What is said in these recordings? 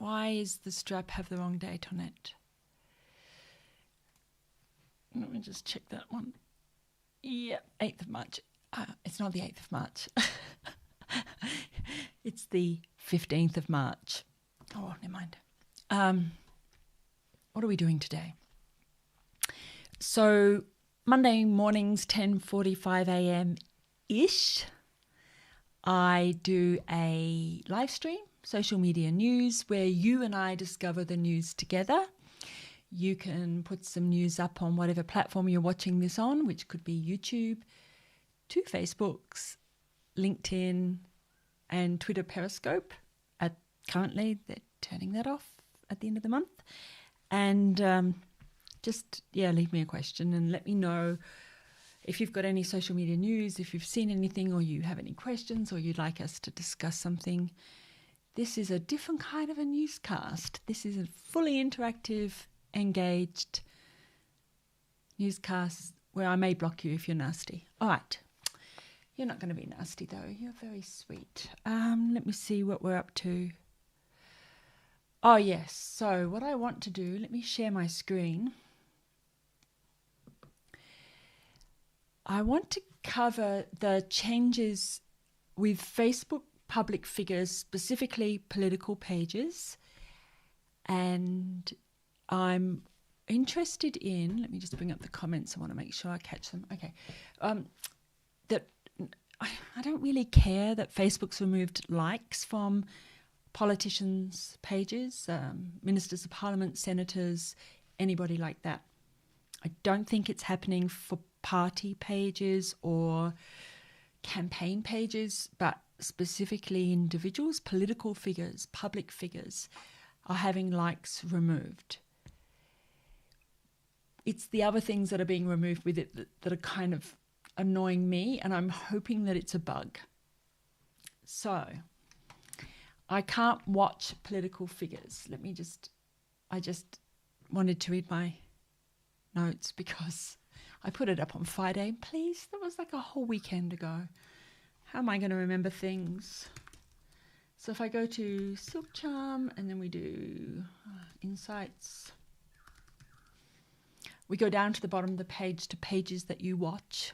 Why is the strap have the wrong date on it? Let me just check that one. Yeah, 8th of March. It's not the 8th of March. It's the 15th of March. Oh, never mind. What are we doing today? So Monday mornings, 10:45 a.m.-ish, I do a live stream, social media news, where you and I discover the news together. You can put some news up on whatever platform you're watching this on, which could be YouTube, 2 Facebooks, LinkedIn, and Twitter Periscope. Currently, they're turning that off at the end of the month. And just leave me a question and let me know if you've got any social media news, if you've seen anything or you have any questions or you'd like us to discuss something. This is a different kind of a newscast. This is a fully interactive, engaged newscast where I may block you if you're nasty. All right. You're not going to be nasty, though. You're very sweet. Let me see what we're up to. Oh, yes. So what I want to do, let me share my screen. I want to cover the changes with Facebook public figures, specifically political pages. And I'm interested in, let me just bring up the comments. I want to make sure I catch them. Okay. That I don't really care that Facebook's removed likes from politicians' pages, ministers of parliament, senators, anybody like that. I don't think it's happening for party pages or campaign pages, but specifically individuals, political figures, public figures are having likes removed. It's the other things that are being removed with it that are kind of annoying me, and I'm hoping that it's a bug. So I can't watch political figures. I just wanted to read my notes because I put it up on Friday. Please, that was like a whole weekend ago. How am I going to remember things? So if I go to Silk Charm and then we do Insights, we go down to the bottom of the page to pages that you watch.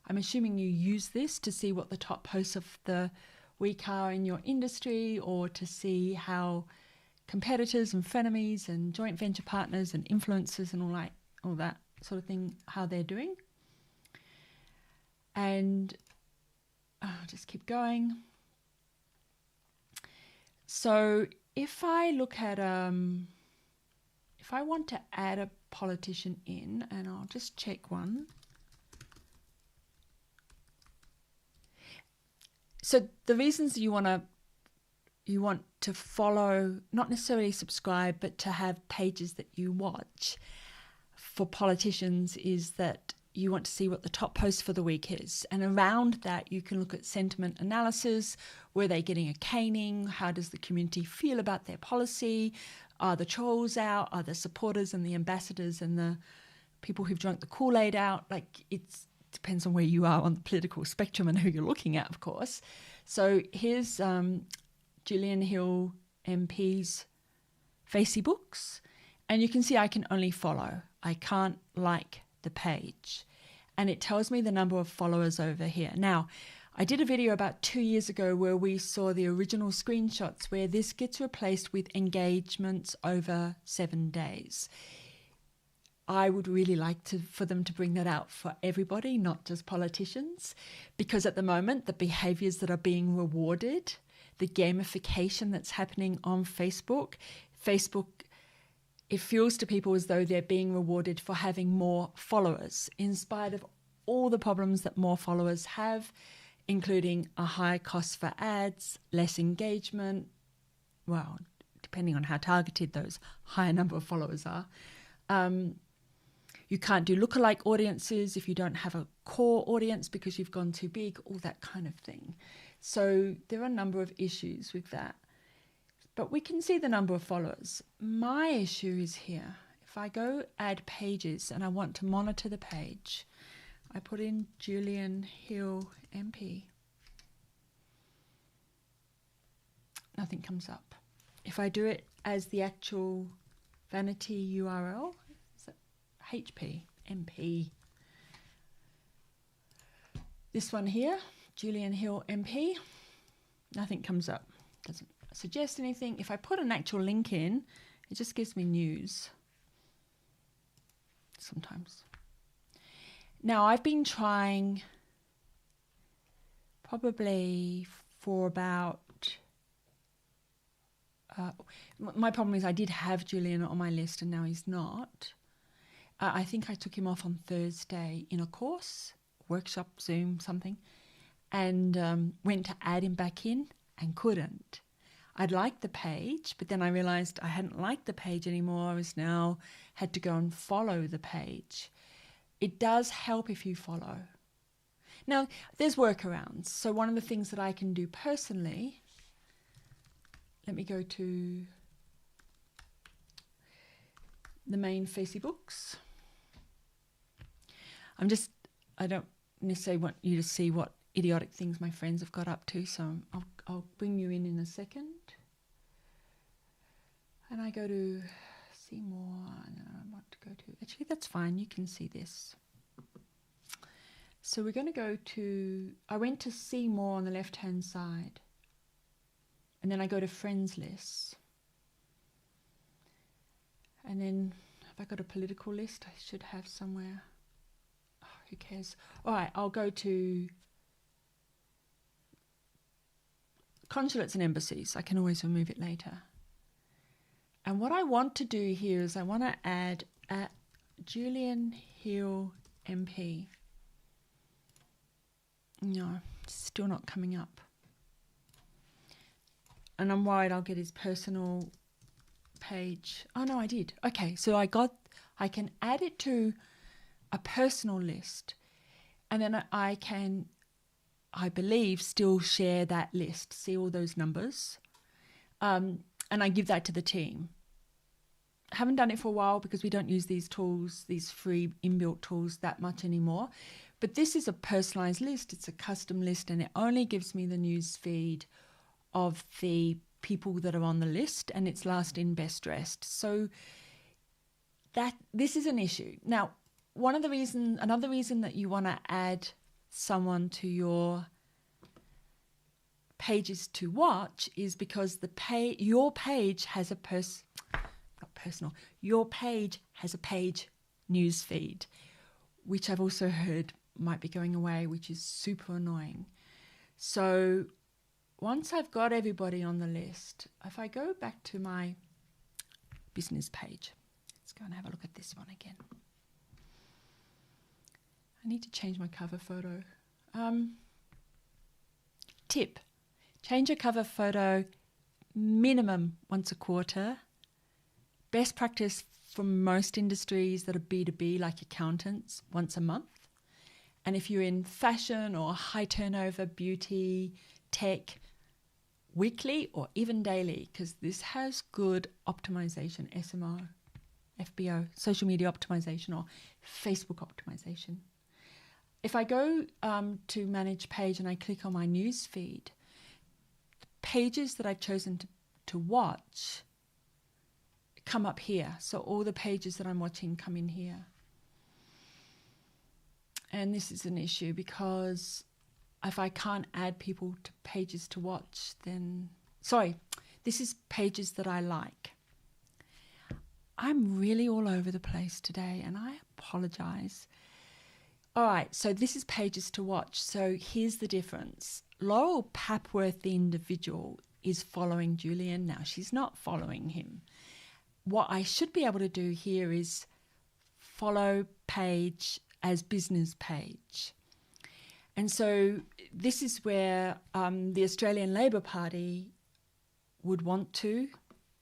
I'm assuming you use this to see what the top posts of the week are in your industry, or to see how competitors and frenemies and joint venture partners and influencers and all that sort of thing, how they're doing. And I'll just keep going. So if I look at, if I want to add a politician in, and I'll just check one. So the reasons you want to follow, not necessarily subscribe, but to have pages that you watch for politicians is that you want to see what the top post for the week is. And around that, you can look at sentiment analysis. Were they getting a caning? How does the community feel about their policy? Are the trolls out? Are the supporters and the ambassadors and the people who've drunk the Kool-Aid out? Like, it's depends on where you are on the political spectrum and who you're looking at, of course. So here's Julian Hill MP's Facebooks, and you can see I can only follow. I can't like the page, and it tells me the number of followers over here. Now, I did a video about 2 years ago where we saw the original screenshots where this gets replaced with engagements over 7 days. I would really like for them to bring that out for everybody, not just politicians, because at the moment, the behaviors that are being rewarded, the gamification that's happening on Facebook, it feels to people as though they're being rewarded for having more followers, in spite of all the problems that more followers have, including a higher cost for ads, less engagement, well, depending on how targeted those higher number of followers are. You can't do lookalike audiences if you don't have a core audience because you've gone too big, all that kind of thing. So there are a number of issues with that. But we can see the number of followers. My issue is here. If I go add pages and I want to monitor the page, I put in Julian Hill MP. Nothing comes up. if I do it as the actual vanity URL, is it HP, MP? This one here, Julian Hill MP, nothing comes up. Doesn't suggest anything. If I put an actual link in, it just gives me news sometimes. Now, I've been trying probably for about... my problem is I did have Julian on my list and now he's not. I think I took him off on Thursday in a course, workshop, Zoom, something, and went to add him back in and couldn't. I'd liked the page, but then I realised I hadn't liked the page anymore. I was now had to go and follow the page. It does help if you follow. Now, there's workarounds. So one of the things that I can do personally, let me go to the main Facebooks. I don't necessarily want you to see what idiotic things my friends have got up to, so I'll bring you in a second. And I go to see more, and I want to go to, actually that's fine, you can see this. So we're going to go to, I went to see more on the left hand side, and then I go to friends lists. And then have I got a political list? I should have somewhere. Oh, who cares? All right, I'll go to consulates and embassies. I can always remove it later. And what I want to do here is I want to add a Julian Hill MP. No, still not coming up. And I'm worried I'll get his personal page. Oh no, I did. Okay, so I can add it to a personal list, and then I can, I believe, still share that list, see all those numbers, and I give that to the team. I haven't done it for a while because we don't use these tools, these free inbuilt tools, that much anymore. But this is a personalized list. It's a custom list, and it only gives me the news feed of the people that are on the list, and it's last in, best dressed. So that this is an issue. Now, another reason that you want to add someone to your pages to watch is because your page has a your page has a page news feed, which I've also heard might be going away, which is super annoying. So once I've got everybody on the list, if I go back to my business page, let's go and have a look at this one again. I need to change my cover photo. Tip, change your cover photo minimum once a quarter. Best practice for most industries that are B2B, like accountants, once a month. And if you're in fashion or high turnover, beauty, tech, weekly or even daily, because this has good optimization, SMO, FBO, social media optimization, or Facebook optimization. If I go to manage page and I click on my news feed, the pages that I've chosen to watch come up here. So all the pages that I'm watching come in here. And this is an issue because if I can't add people to pages to watch, then... Sorry, this is pages that I like. I'm really all over the place today, and I apologize. All right, so this is pages to watch. So here's the difference. Laurel Papworth, the individual, is following Julian. Now, she's not following him. What I should be able to do here is follow page as business page. And so this is where the Australian Labor Party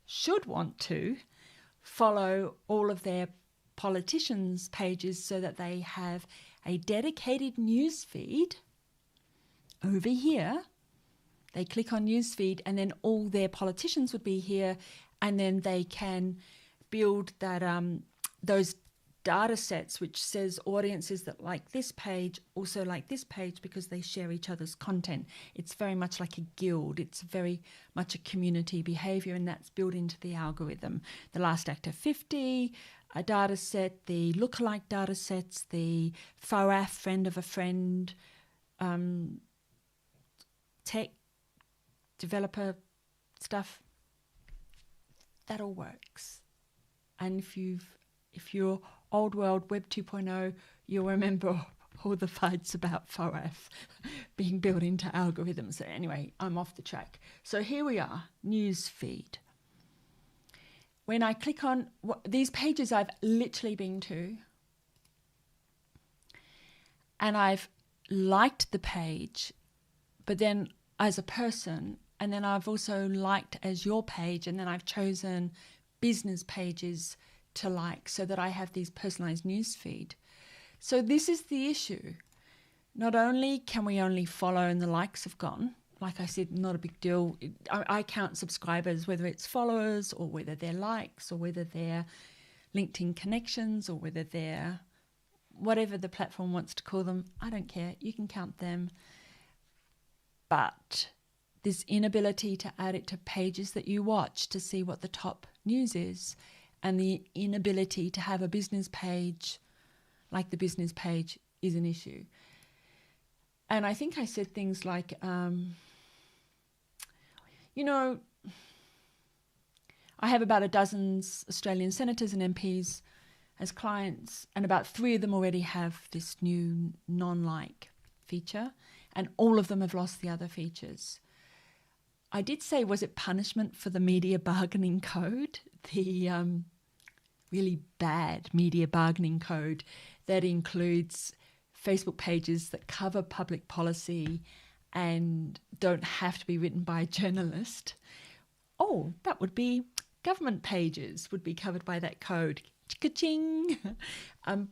should want to follow all of their politicians' pages so that they have a dedicated news feed over here. They click on news feed and then all their politicians would be here, and then they can build that those data sets which says audiences that like this page also like this page because they share each other's content. It's very much like a guild. It's very much a community behavior, and that's built into the algorithm. The last actor 50, a data set, the lookalike data sets, the FOAF, friend of a friend, tech developer stuff, that all works. And if you're old world Web 2.0, you'll remember all the fights about FOAF being built into algorithms. So anyway, I'm off the track. So here we are, news feed. When I click on these pages I've literally been to, and I've liked the page, but then as a person, and then I've also liked as your page, and then I've chosen business pages to like so that I have these personalized news feed. So this is the issue. Not only can we only follow and the likes have gone, like I said, not a big deal. I count subscribers, whether it's followers or whether they're likes or whether they're LinkedIn connections or whether they're whatever the platform wants to call them. I don't care. You can count them. But this inability to add it to pages that you watch to see what the top news is, and the inability to have a business page like the business page is an issue. And I think I said things like, I have about a dozen Australian senators and MPs as clients, and about 3 of them already have this new non-like feature, and all of them have lost the other features. I did say, was it punishment for the media bargaining code? The really bad media bargaining code that includes Facebook pages that cover public policy and don't have to be written by a journalist. Oh, that would be government pages would be covered by that code. Cha-ching. And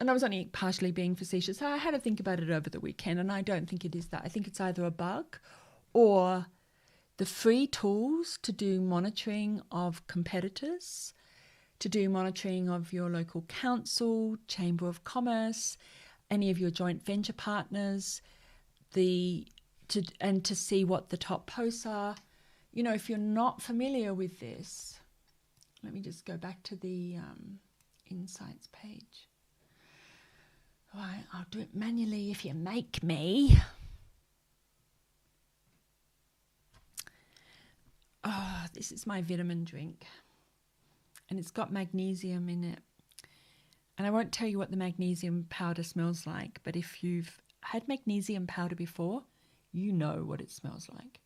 I was only partially being facetious. I had to think about it over the weekend, and I don't think it is that. I think it's either a bug or the free tools to do monitoring of competitors, to do monitoring of your local council, Chamber of Commerce, any of your joint venture partners, to see what the top posts are. If you're not familiar with this, let me just go back to the Insights page. All right, I'll do it manually if you make me. Oh, this is my vitamin drink. And it's got magnesium in it. And I won't tell you what the magnesium powder smells like, but if you've had magnesium powder before, you know what it smells like.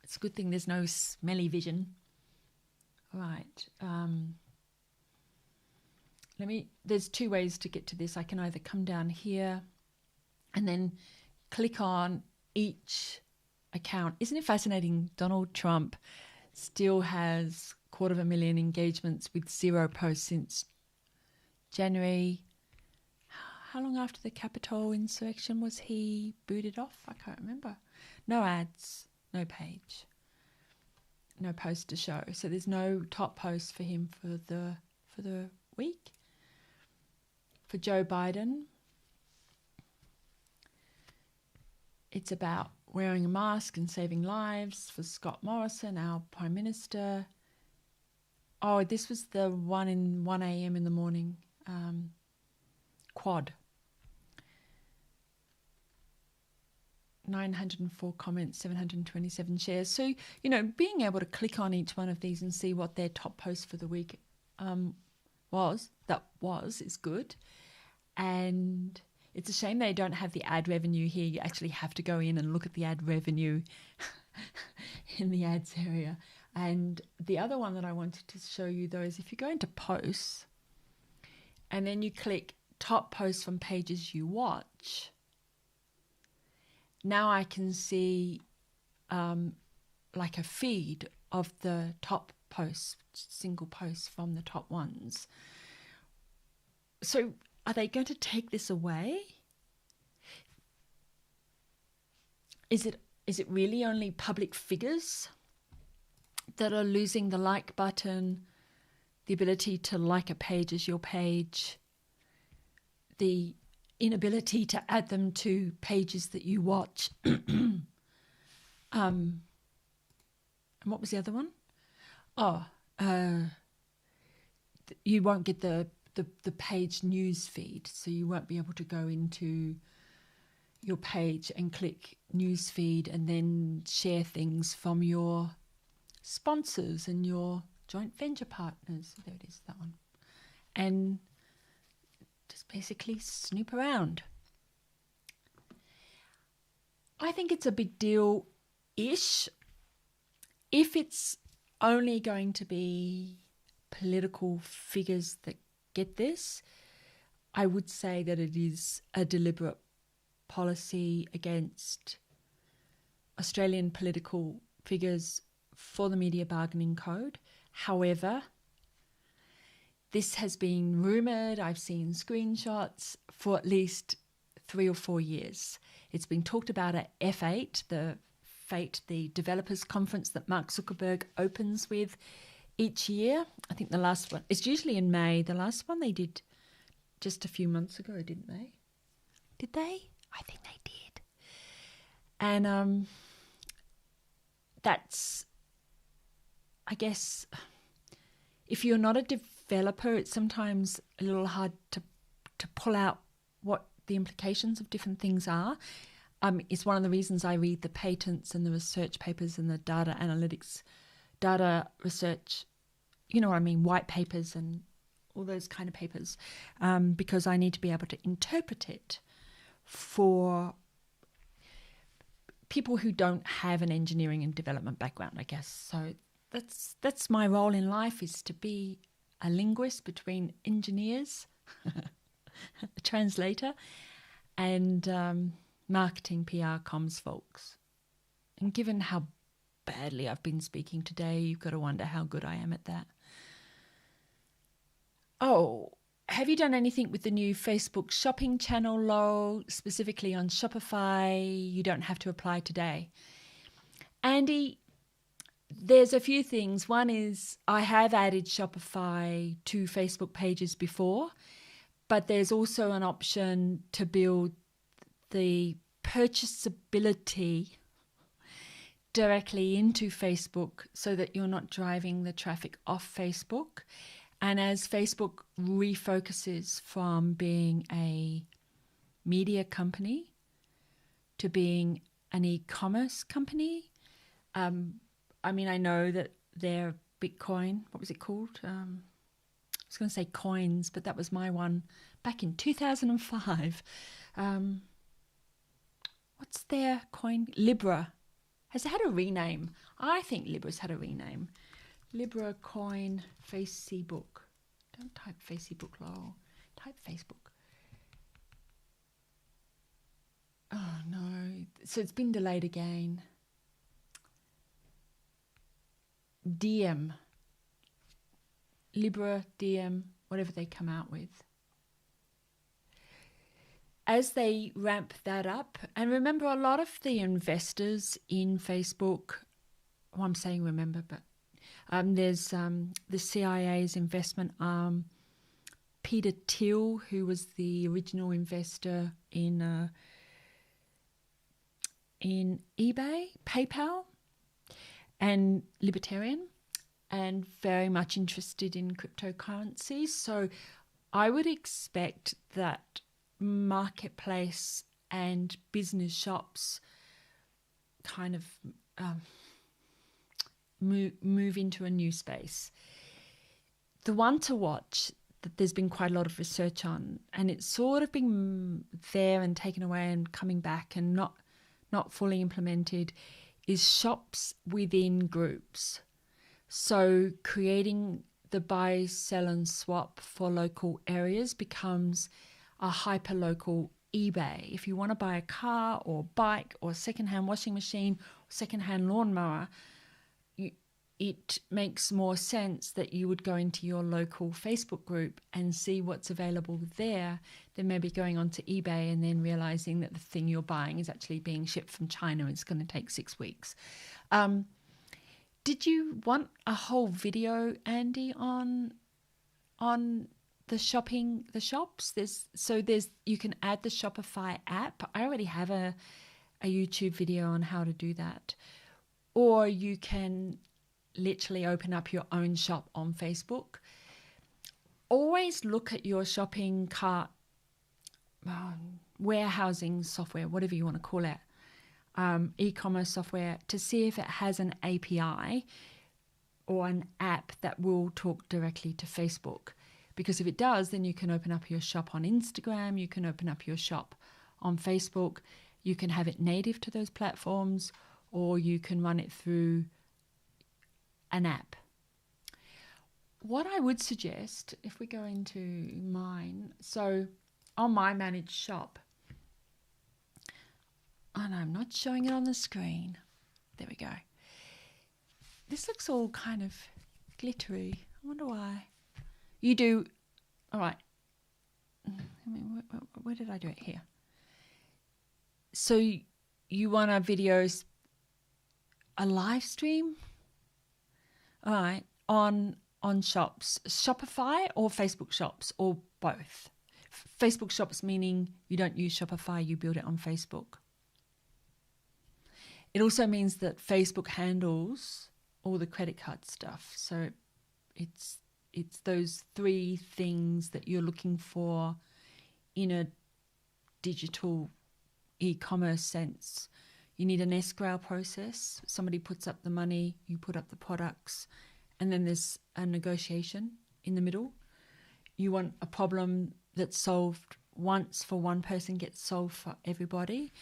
It's a good thing there's no smelly vision. All right. There's 2 ways to get to this. I can either come down here and then click on each account. Isn't it fascinating? Donald Trump still has 250,000 engagements with 0 posts since January. How long after the Capitol insurrection was he booted off? I can't remember. No ads, no page, no post to show. So there's no top post for him for the week. For Joe Biden, it's about wearing a mask and saving lives. For Scott Morrison, our Prime Minister. Oh, this was the one in 1 a.m. in the morning. Quad. 904 comments, 727 shares. So, being able to click on each one of these and see what their top post for the week is good. And it's a shame they don't have the ad revenue here. You actually have to go in and look at the ad revenue in the ads area. And the other one that I wanted to show you, though, is if you go into posts and then you click top posts from pages you watch, now I can see like a feed of the top posts, single posts from the top ones. So are they going to take this away? Is it really only public figures that are losing the like button, the ability to like a page as your page, the inability to add them to pages that you watch. And what was the other one? You won't get the page news feed, so you won't be able to go into your page and click news feed and then share things from your sponsors and your joint venture partners. There it is, that one. And just basically snoop around. I think it's a big deal-ish. If it's only going to be political figures that get this, I would say that it is a deliberate policy against Australian political figures for the Media Bargaining Code. However, this has been rumoured, I've seen screenshots, for at least 3 or 4 years. It's been talked about at F8, the developers conference that Mark Zuckerberg opens with each year. I think the last one, it's usually in May. The last one they did just a few months ago, didn't they? Did they? I think they did. And that's, I guess, if you're not a developer, it's sometimes a little hard to pull out what the implications of different things are. It's one of the reasons I read the patents and the research papers and the data analytics, data research, you know what I mean, white papers and all those kind of papers, because I need to be able to interpret it for people who don't have an engineering and development background, I guess. So that's my role in life, is to be a linguist between engineers, a translator, and marketing, PR, comms folks. And given how badly I've been speaking today, you've got to wonder how good I am at that. Oh, have you done anything with the new Facebook shopping channel, Laurel, specifically on Shopify? You don't have to apply today. Andy, there's a few things. One is I have added Shopify to Facebook pages before, but there's also an option to build the purchasability directly into Facebook so that you're not driving the traffic off Facebook. And as Facebook refocuses from being a media company to being an e-commerce company, I mean, I know that their Bitcoin, what was it called? I was going to say coins, but that was my one back in 2005. What's their coin? Libra. Has it had a rename? I think Libra's had a rename. Libra coin Facebook. Don't type Facebook, Laurel. Type Facebook. Oh, no. So it's been delayed again. DM. Libra, DM, whatever they come out with. As they ramp that up, and remember, a lot of the investors in Facebook, well, I'm saying remember, but there's the CIA's investment arm, Peter Thiel, who was the original investor in eBay, PayPal, and libertarian, and very much interested in cryptocurrencies. So I would expect that marketplace and business shops kind of move into a new space. The one to watch that there's been quite a lot of research on, and it's sort of been there and taken away and coming back and not fully implemented, is shops within groups. So creating the buy, sell and swap for local areas becomes a hyper-local eBay. If you want to buy a car or bike or second-hand washing machine or second-hand lawnmower, it makes more sense that you would go into your local Facebook group and see what's available there than maybe going onto eBay and then realizing that the thing you're buying is actually being shipped from China and it's going to take 6 weeks. Did you want a whole video, Andy, on the shops? You can add the Shopify app. I already have a YouTube video on how to do that. Or you can literally open up your own shop on Facebook. Always look at your shopping cart, warehousing software, whatever you want to call it, e-commerce software, to see if it has an API or an app that will talk directly to Facebook. Because if it does, then you can open up your shop on Instagram, you can open up your shop on Facebook, you can have it native to those platforms, or you can run it through an app. What I would suggest, if we go into mine, so on my managed shop, and I'm not showing it on the screen. There we go. This looks all kind of glittery. I wonder why. You do, all right. Where did I do it? Here. So you want a videos, a live stream? All right, on shops, Shopify or Facebook shops, or both? Facebook shops meaning you don't use Shopify, you build it on Facebook. It also means that Facebook handles all the credit card stuff. So it's those three things that you're looking for in a digital e-commerce sense. You need an escrow process. Somebody puts up the money, you put up the products, and then there's a negotiation in the middle. You want a problem that's solved once for one person gets solved for everybody.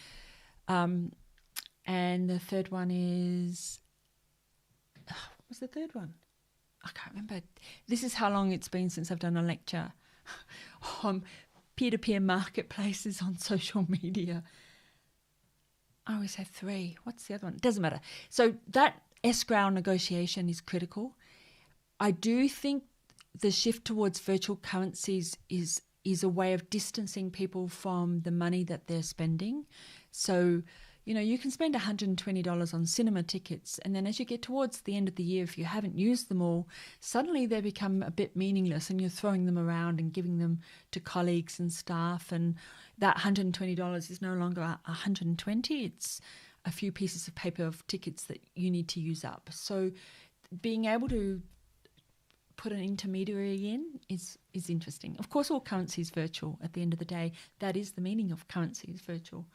And the third one is, what was the third one? I can't remember. This is how long it's been since I've done a lecture on peer-to-peer marketplaces on social media. I always have three. What's the other one? It doesn't matter. So that escrow negotiation is critical. I do think the shift towards virtual currencies is a way of distancing people from the money that they're spending. So, you can spend $120 on cinema tickets, and then as you get towards the end of the year, if you haven't used them all, suddenly they become a bit meaningless, and you're throwing them around and giving them to colleagues and staff, and that $120 is no longer $120. It's a few pieces of paper of tickets that you need to use up. So being able to put an intermediary in is interesting. Of course, all currency is virtual at the end of the day. That is the meaning of currency, is virtual.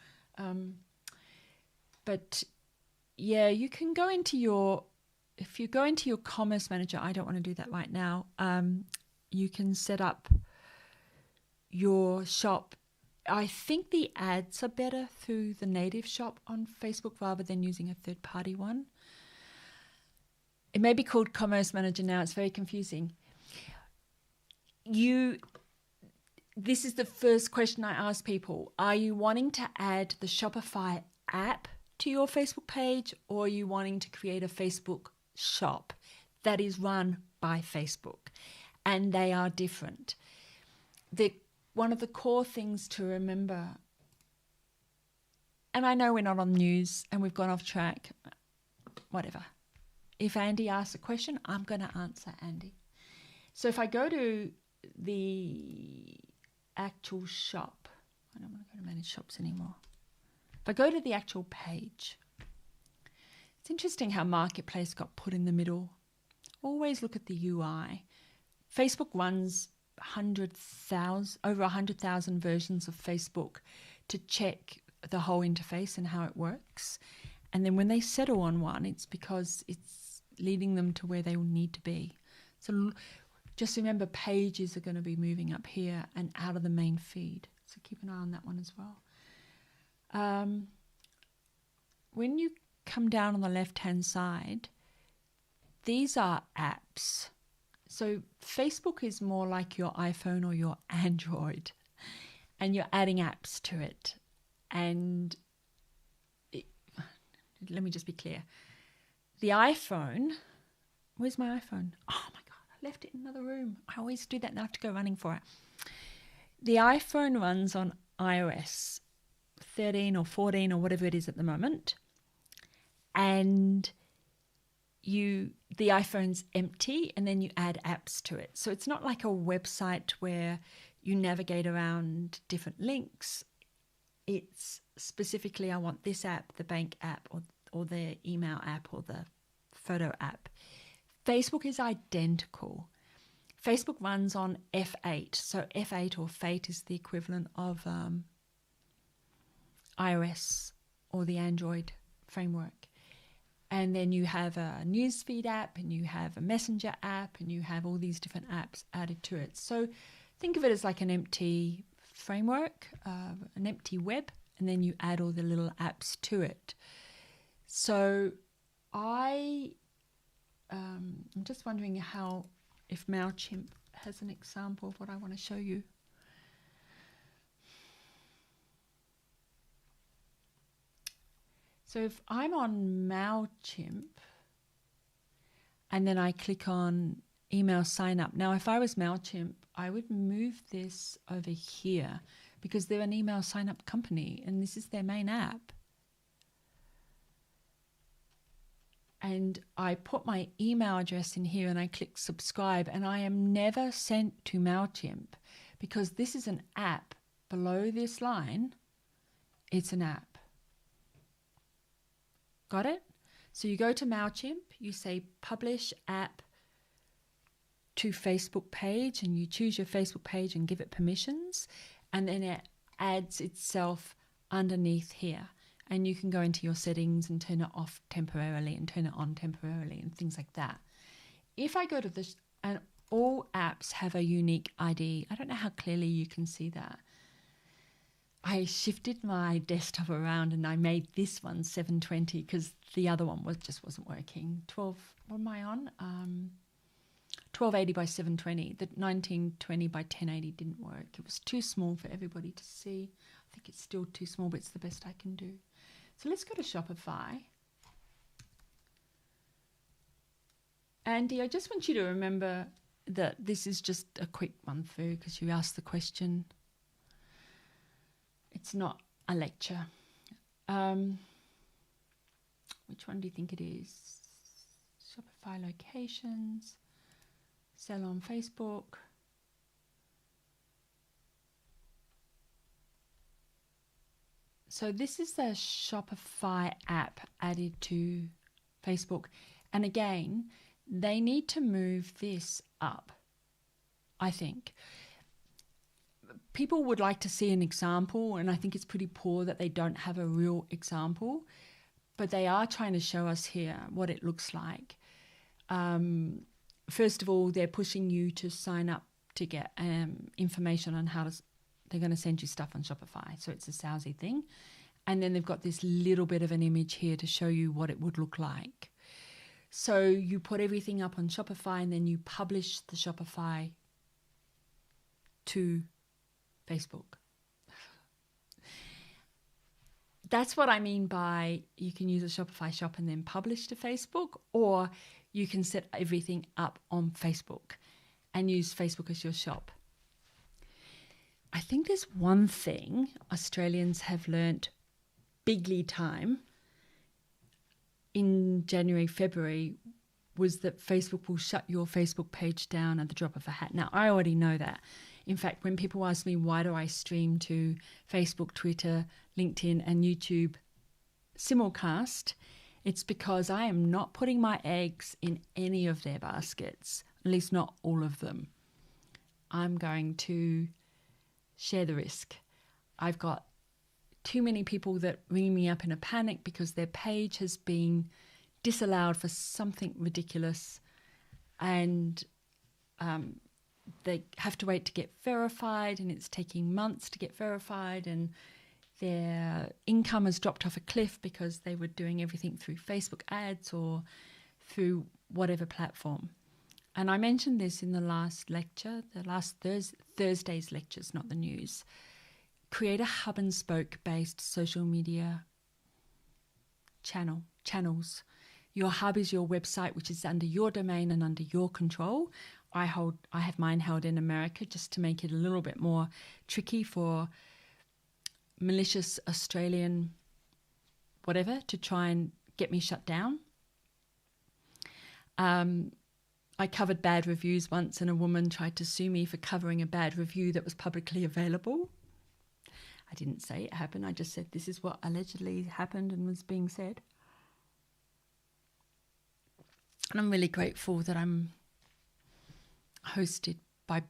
But yeah, you can go into if you go into your commerce manager, I don't want to do that right now. You can set up your shop. I think the ads are better through the native shop on Facebook rather than using a third-party one. It may be called Commerce Manager now. It's very confusing. This is the first question I ask people. Are you wanting to add the Shopify app to your Facebook page, or are you wanting to create a Facebook shop that is run by Facebook? And they are different. One of the core things to remember, and I know we're not on news and we've gone off track, whatever. If Andy asks a question, I'm going to answer Andy. So if I go to the actual shop, I don't want to go to manage shops anymore. If I go to the actual page, it's interesting how Marketplace got put in the middle. Always look at the UI. Facebook runs over 100,000 versions of Facebook to check the whole interface and how it works. And then when they settle on one, it's because it's leading them to where they will need to be. So just remember, pages are going to be moving up here and out of the main feed. So keep an eye on that one as well. When you come down on the left-hand side, these are apps. So Facebook is more like your iPhone or your Android, and you're adding apps to it. And let me just be clear. The iPhone, where's my iPhone? Oh my God, I left it in another room. I always do that and I have to go running for it. The iPhone runs on iOS 13 or 14 or whatever it is at the moment. And the iPhone's empty and then you add apps to it. So it's not like a website where you navigate around different links. It's specifically, I want this app, the bank app, or the email app, or the photo app. Facebook is identical. Facebook runs on F8. So F8 or Fate is the equivalent of iOS or the Android framework. And then you have a newsfeed app, and you have a messenger app, and you have all these different apps added to it. So think of it as like an empty framework, an empty web, and then you add all the little apps to it. So I'm just wondering if MailChimp has an example of what I want to show you. So if I'm on MailChimp and then I click on email sign up. Now, if I was MailChimp, I would move this over here because they're an email sign up company and this is their main app. And I put my email address in here and I click subscribe, and I am never sent to MailChimp because this is an app. Below this line, it's an app. Got it? So you go to MailChimp, you say publish app to Facebook page, and you choose your Facebook page and give it permissions, and then it adds itself underneath here. And you can go into your settings and turn it off temporarily and turn it on temporarily and things like that. If I go to this, and all apps have a unique ID. I don't know how clearly you can see that. I shifted my desktop around and I made this one 720 because the other one just wasn't working. What am I on? 1280 by 720. The 1920 by 1080 didn't work. It was too small for everybody to see. I think it's still too small, but it's the best I can do. So let's go to Shopify. Andy, I just want you to remember that this is just a quick run through because you asked the question. It's not a lecture. Which one do you think it is? Shopify locations, sell on Facebook. So this is the Shopify app added to Facebook. And again, they need to move this up, I think. People would like to see an example, and I think it's pretty poor that they don't have a real example, but they are trying to show us here what it looks like. First of all, they're pushing you to sign up to get information on how they're going to send you stuff on Shopify. So it's a salesy thing. And then they've got this little bit of an image here to show you what it would look like. So you put everything up on Shopify and then you publish the Shopify to Facebook. That's what I mean by you can use a Shopify shop and then publish to Facebook, or you can set everything up on Facebook and use Facebook as your shop. I think there's one thing Australians have learnt bigly time in January, February, was that Facebook will shut your Facebook page down at the drop of a hat. Now, I already know that. In fact, when people ask me why do I stream to Facebook, Twitter, LinkedIn and YouTube simulcast, it's because I am not putting my eggs in any of their baskets, at least not all of them. I'm going to share the risk. I've got too many people that ring me up in a panic because their page has been disallowed for something ridiculous, and they have to wait to get verified, and it's taking months to get verified, and their income has dropped off a cliff because they were doing everything through Facebook ads or through whatever platform. And I mentioned this in the last lecture, the last Thursday's lectures, not the news. Create a hub and spoke based social media channels. Your hub is your website, which is under your domain and under your control. I have mine held in America just to make it a little bit more tricky for malicious Australian whatever to try and get me shut down. I covered bad reviews once, and a woman tried to sue me for covering a bad review that was publicly available. I didn't say it happened. I just said this is what allegedly happened and was being said. And I'm really grateful that I'm hosted by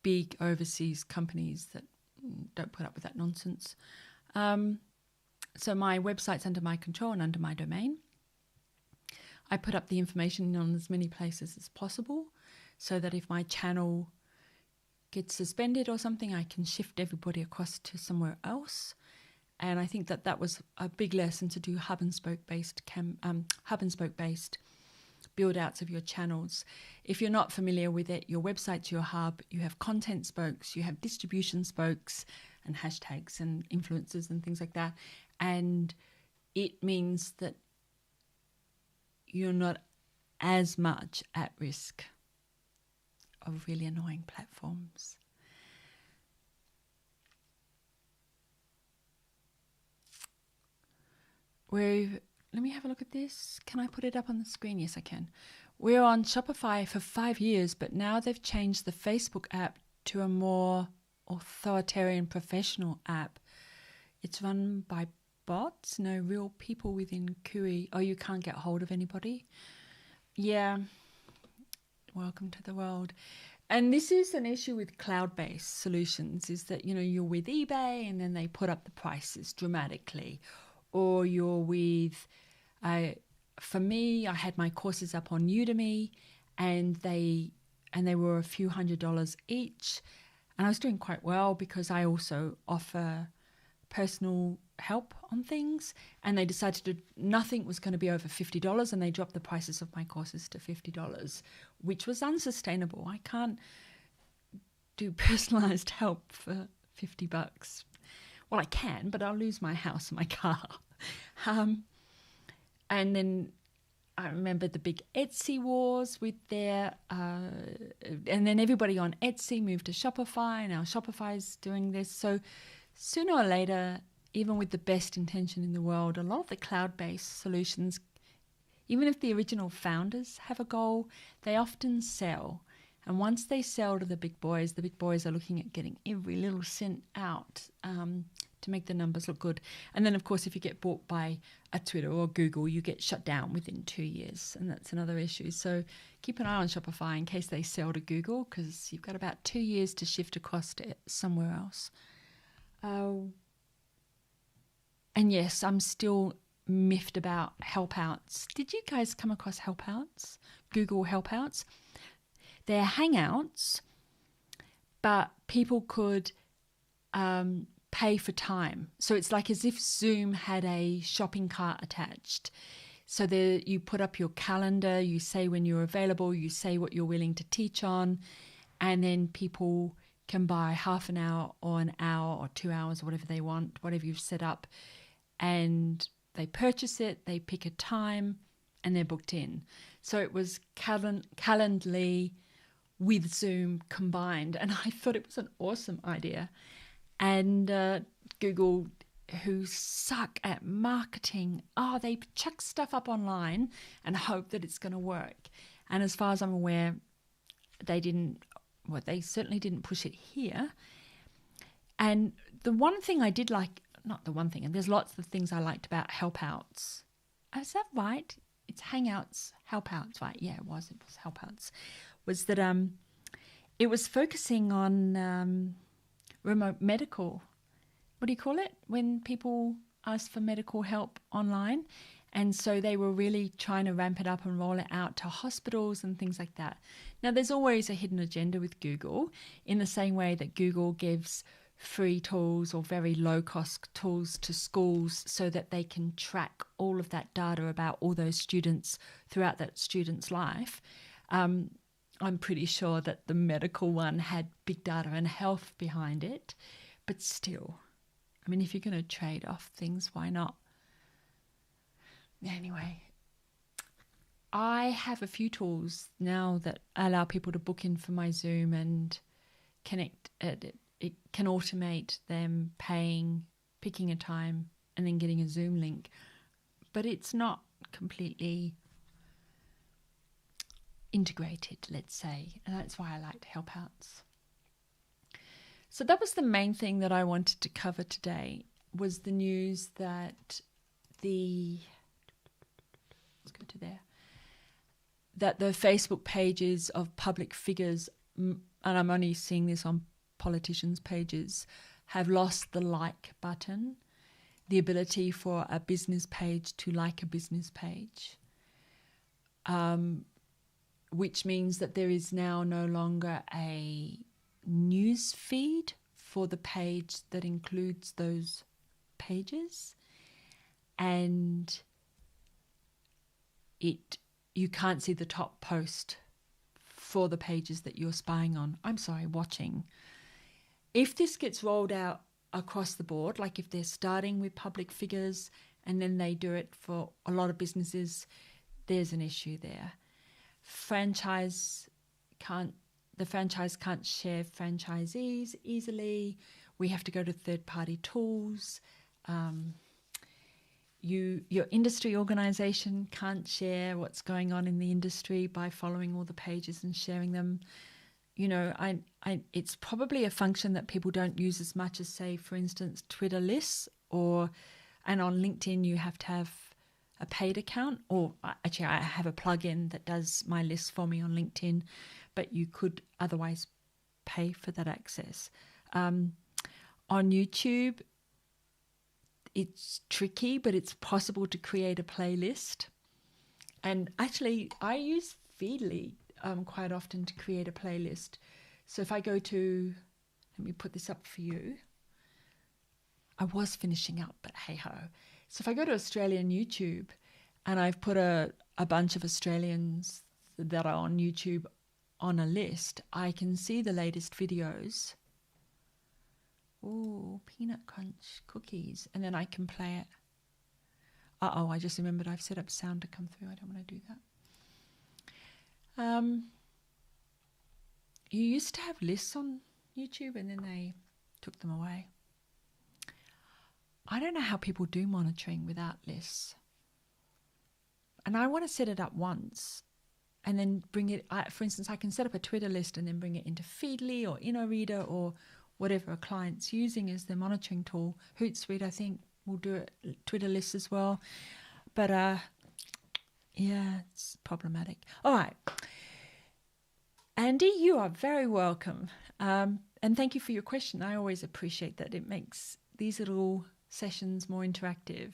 big overseas companies that don't put up with that nonsense. So my website's under my control and under my domain. I put up the information on as many places as possible so that if my channel gets suspended or something, I can shift everybody across to somewhere else. And I think that that was a big lesson, to do hub and spoke based build outs of your channels. If you're not familiar with it, your website's your hub. You have content spokes, you have distribution spokes and hashtags and influencers and things like that. And it means that you're not as much at risk of really annoying platforms. Let me have a look at this. Can I put it up on the screen? Yes, I can. We're on Shopify for 5 years, but now they've changed the Facebook app to a more authoritarian professional app. It's run by bots, no real people within Kui. Oh, you can't get hold of anybody? Yeah. Welcome to the world. And this is an issue with cloud-based solutions, is that, you're with eBay and then they put up the prices dramatically. Or you're with, for me, I had my courses up on Udemy and they were a few $100s each. And I was doing quite well because I also offer personal help on things, and they decided nothing was going to be over $50, and they dropped the prices of my courses to $50, which was unsustainable. I can't do personalized help for $50. Well, I can, but I'll lose my house and my car. And then I remember the big Etsy wars with their, and then everybody on Etsy moved to Shopify. Now Shopify's doing this. So sooner or later, even with the best intention in the world, a lot of the cloud-based solutions, even if the original founders have a goal, they often sell. And once they sell to the big boys are looking at getting every little cent out to make the numbers look good. And then, of course, if you get bought by a Twitter or Google, you get shut down within 2 years. And that's another issue. So keep an eye on Shopify in case they sell to Google, because you've got about 2 years to shift across to somewhere else. And yes, I'm still miffed about helpouts. Did you guys come across helpouts? Google helpouts? They're hangouts, but people could pay for time. So it's like as if Zoom had a shopping cart attached. So there, you put up your calendar, you say when you're available, you say what you're willing to teach on, and then people can buy half an hour or an hour or 2 hours or whatever they want, whatever you've set up, and they purchase it, they pick a time, and they're booked in. So it was Calendly with Zoom combined, and I thought it was an awesome idea. And Google, who suck at marketing, they chuck stuff up online and hope that it's going to work. And as far as I'm aware, they certainly didn't push it here. And the one thing I did like, not the one thing, and there's lots of things I liked about helpouts. Is that right? It's Hangouts, helpouts, right? Yeah, it was helpouts. Was that it was focusing on remote medical. What do you call it? When people ask for medical help online. And so they were really trying to ramp it up and roll it out to hospitals and things like that. Now, there's always a hidden agenda with Google, in the same way that Google gives free tools or very low-cost tools to schools so that they can track all of that data about all those students throughout that student's life. I'm pretty sure that the medical one had big data and health behind it. But still, I mean, if you're going to trade off things, why not? Anyway, I have a few tools now that allow people to book in for my Zoom and connect. It can automate them paying, picking a time, and then getting a Zoom link. But it's not completely integrated, let's say, and that's why I liked helpouts. So that was the main thing that I wanted to cover today, was the news that the Facebook pages of public figures, and I'm only seeing this on politicians' pages, have lost the like button, the ability for a business page to like a business page, which means that there is now no longer a news feed for the page that includes those pages, and you can't see the top post for the pages that you're watching. If this gets rolled out across the board, like if they're starting with public figures and then they do it for a lot of businesses, there's an issue there. The franchise can't share franchisees easily. We have to go to third-party tools. Your industry organization can't share what's going on in the industry by following all the pages and sharing them. It's probably a function that people don't use as much as, say, for instance, Twitter lists, and on LinkedIn you have to have a paid account, or actually I have a plugin that does my list for me on LinkedIn, but you could otherwise pay for that access. On YouTube, it's tricky, but it's possible to create a playlist. And actually, I use Feedly quite often to create a playlist. So if I go to, let me put this up for you. I was finishing up, but hey-ho. So if I go to Australian YouTube, and I've put a bunch of Australians that are on YouTube on a list, I can see the latest videos. Oh, peanut crunch cookies. And then I can play it. Uh-oh, I just remembered I've set up sound to come through. I don't want to do that. You used to have lists on YouTube and then they took them away. I don't know how people do monitoring without lists. And I want to set it up once and then bring it, for instance, I can set up a Twitter list and then bring it into Feedly or InnoReader or whatever a client's using as their monitoring tool. Hootsuite, I think, will do it, Twitter lists as well. But yeah, it's problematic. All right. Andy, you are very welcome. And thank you for your question. I always appreciate that. It makes these little sessions more interactive.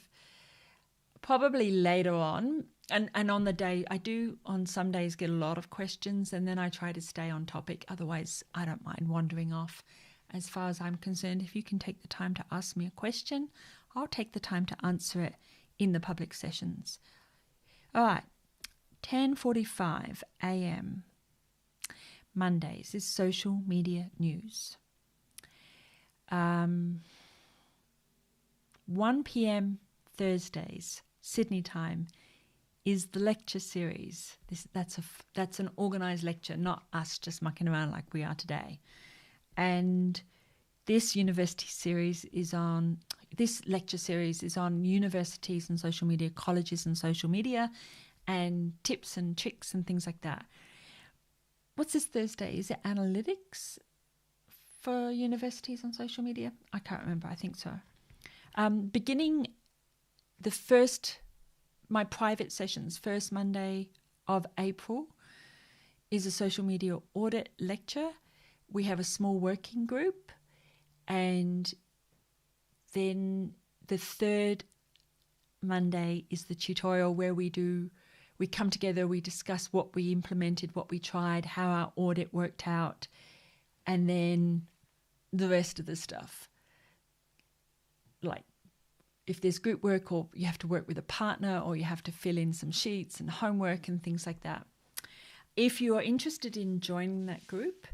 Probably later on, and on the day, I do on some days get a lot of questions, and then I try to stay on topic. Otherwise, I don't mind wandering off. As far as I'm concerned, if you can take the time to ask me a question, I'll take the time to answer it in the public sessions. All right, 10:45 a.m. Mondays is social media news. 1 p.m. Thursdays, Sydney time, is the lecture series. That's an organised lecture, not us just mucking around like we are today. And this lecture series is on universities and social media, colleges and social media, and tips and tricks and things like that. What's this Thursday? Is it analytics for universities on social media? I can't remember. I think so. Beginning my private sessions, first Monday of April, is a social media audit lecture. We have a small working group, and then the third Monday is the tutorial where we come together, we discuss what we implemented, what we tried, how our audit worked out, and then the rest of the stuff. Like if there's group work, or you have to work with a partner, or you have to fill in some sheets and homework and things like that. If you are interested in joining that group,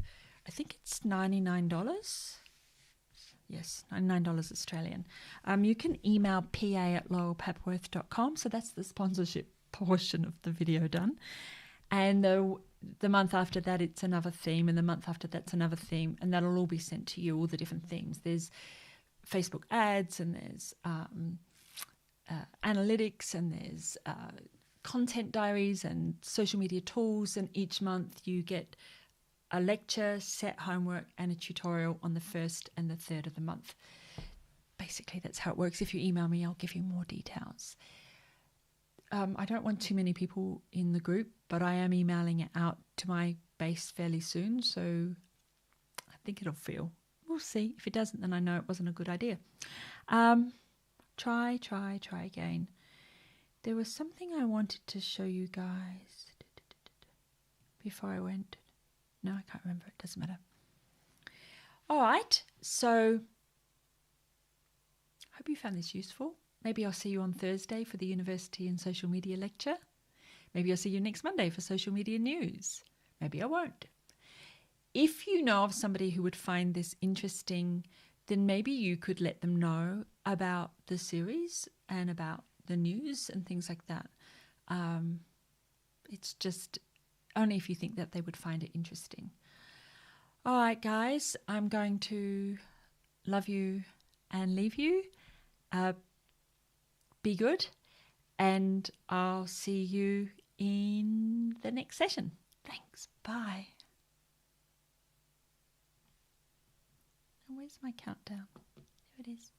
I think it's $99. Yes, $99 Australian. You can email pa@laurelpapworth.com. So that's the sponsorship portion of the video done. And the month after that, it's another theme. And the month after that's another theme. And that'll all be sent to you, all the different themes. There's Facebook ads, and there's analytics, and there's content diaries and social media tools, and each month you get a lecture, set homework, and a tutorial on the 1st and the 3rd of the month. Basically, that's how it works. If you email me, I'll give you more details. I don't want too many people in the group, but I am emailing it out to my base fairly soon, so I think it'll fill. We'll see. If it doesn't, then I know it wasn't a good idea. Try again. There was something I wanted to show you guys before I went. No, I can't remember. It doesn't matter. All right. So hope you found this useful. Maybe I'll see you on Thursday for the University and Social Media lecture. Maybe I'll see you next Monday for social media news. Maybe I won't. If you know of somebody who would find this interesting, then maybe you could let them know about the series and about the news and things like that. It's just only if you think that they would find it interesting. All right, guys, I'm going to love you and leave you. Be good, and I'll see you in the next session. Thanks. Bye. And where's my countdown? There it is.